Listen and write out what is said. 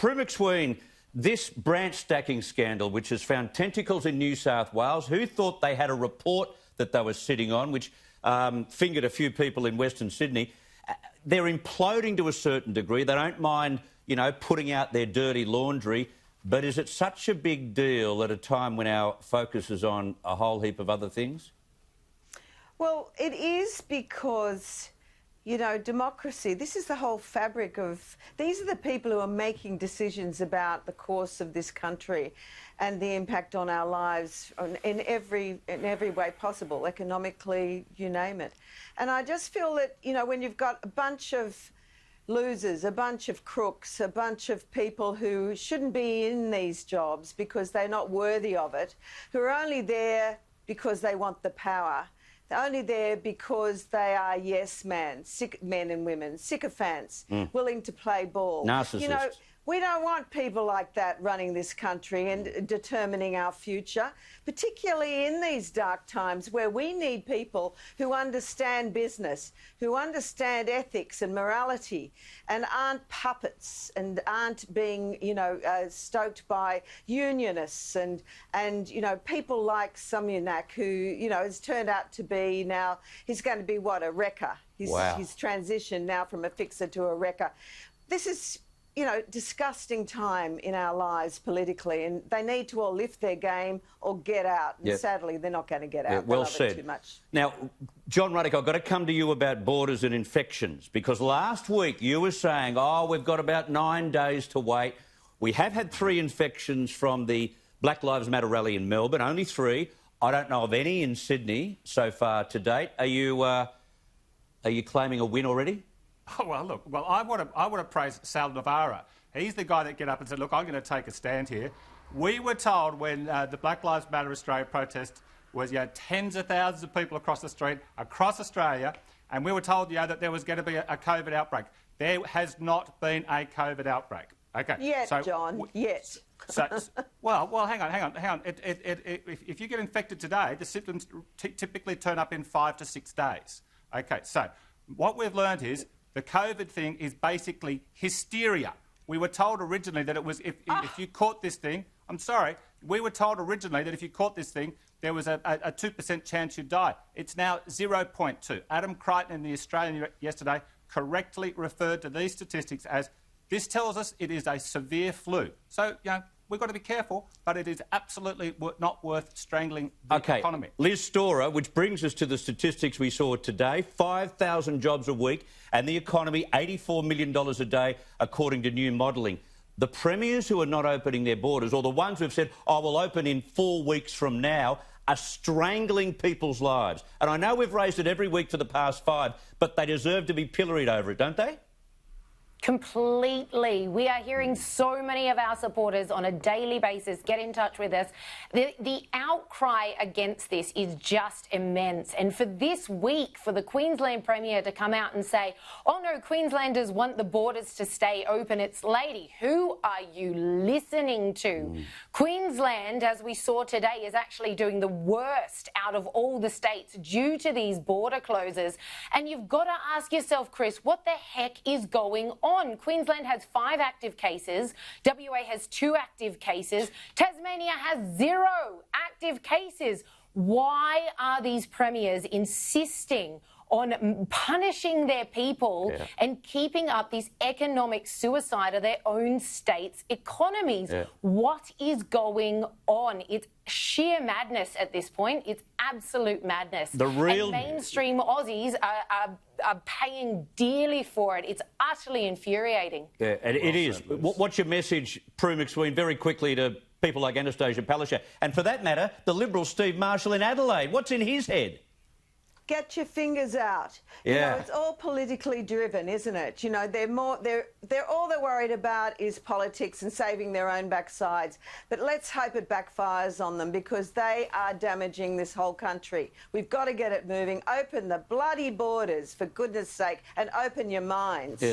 Prue MacSween, this branch stacking scandal, which has found tentacles in New South Wales, who thought they had a report that they were sitting on, which fingered a few people in Western Sydney, they're imploding to a certain degree. They don't mind, you know, putting out their dirty laundry. But is it such a big deal at a time when our focus is on a whole heap of other things? Well, it is because, you know, democracy, this is the whole fabric of... These are the people who are making decisions about the course of this country and the impact on our lives in every way possible, economically, you name it. And I just feel that, you know, when you've got a bunch of losers, a bunch of crooks, a bunch of people who shouldn't be in these jobs because they're not worthy of it, who are only there because they want the power. They're only there because they are yes men and women, sycophants, willing to play ball. Narcissists. You know, we don't want people like that running this country and determining our future, particularly in these dark times where we need people who understand business, who understand ethics and morality and aren't puppets and aren't being, you know, stoked by unionists and, you know, people like Somyurek, who, you know, has turned out to be now, he's going to be, what, a wrecker. He's transitioned now from a fixer to a wrecker. This is, you know, disgusting time in our lives politically, and they need to all lift their game or get out. And sadly, they're not going to get out. Well said. Too much. Now, John Ruddock, I've got to come to you about borders and infections, because last week you were saying, oh, we've got about 9 days to wait. We have had 3 infections from the Black Lives Matter rally in Melbourne, only 3. I don't know of any in Sydney so far to date. Are you claiming a win already? Oh, well, look, I want to praise Sal Navarra. He's the guy that get up and said, look, I'm going to take a stand here. We were told when the Black Lives Matter Australia protest was, you know, tens of thousands of people across the street, across Australia, and we were told, you know, that there was going to be a COVID outbreak. There has not been a COVID outbreak. Okay. Yet, so, John, yet. Well, hang on. If you get infected today, the symptoms typically turn up in 5 to 6 days. Okay, so what we've learned is the COVID thing is basically hysteria. We were told originally that it was if you caught this thing, I'm sorry, we were told originally that if you caught this thing, there was a 2% chance you'd die. It's now 0.2. Adam Crichton in The Australian yesterday correctly referred to these statistics as, this tells us it is a severe flu. So, you know, we've got to be careful, but it is absolutely not worth strangling the economy. Liz Storer, which brings us to the statistics we saw today, 5,000 jobs a week and the economy $84 million a day, according to new modelling. The premiers who are not opening their borders, or the ones who have said, oh, we'll open in 4 weeks from now, are strangling people's lives. And I know we've raised it every week for the past 5, but they deserve to be pilloried over it, don't they? Completely. We are hearing so many of our supporters on a daily basis get in touch with us. The outcry against this is just immense. And for this week, for the Queensland Premier to come out and say, oh no, Queenslanders want the borders to stay open, it's lady. Who are you listening to? Queensland, as we saw today, is actually doing the worst out of all the states due to these border closures. And you've got to ask yourself, Chris, what the heck is going on? Queensland has 5 active cases. WA has 2 active cases. Tasmania has 0 active cases. Why are these premiers insisting on punishing their people and keeping up this economic suicide of their own states' economies? What is going on? It's sheer madness at this point. It's absolute madness. And mainstream Aussies are paying dearly for it. It's utterly infuriating. Yeah, and it is. What's your message, Prue MacSween, very quickly to people like Anastasia Palaszczuk? And for that matter, the Liberal Steve Marshall in Adelaide. What's in his head? Get your fingers out. You know, it's all politically driven, isn't it? You know, they're all they're worried about is politics and saving their own backsides. But let's hope it backfires on them, because they are damaging this whole country. We've got to get it moving. Open the bloody borders, for goodness sake, and open your minds. Yes.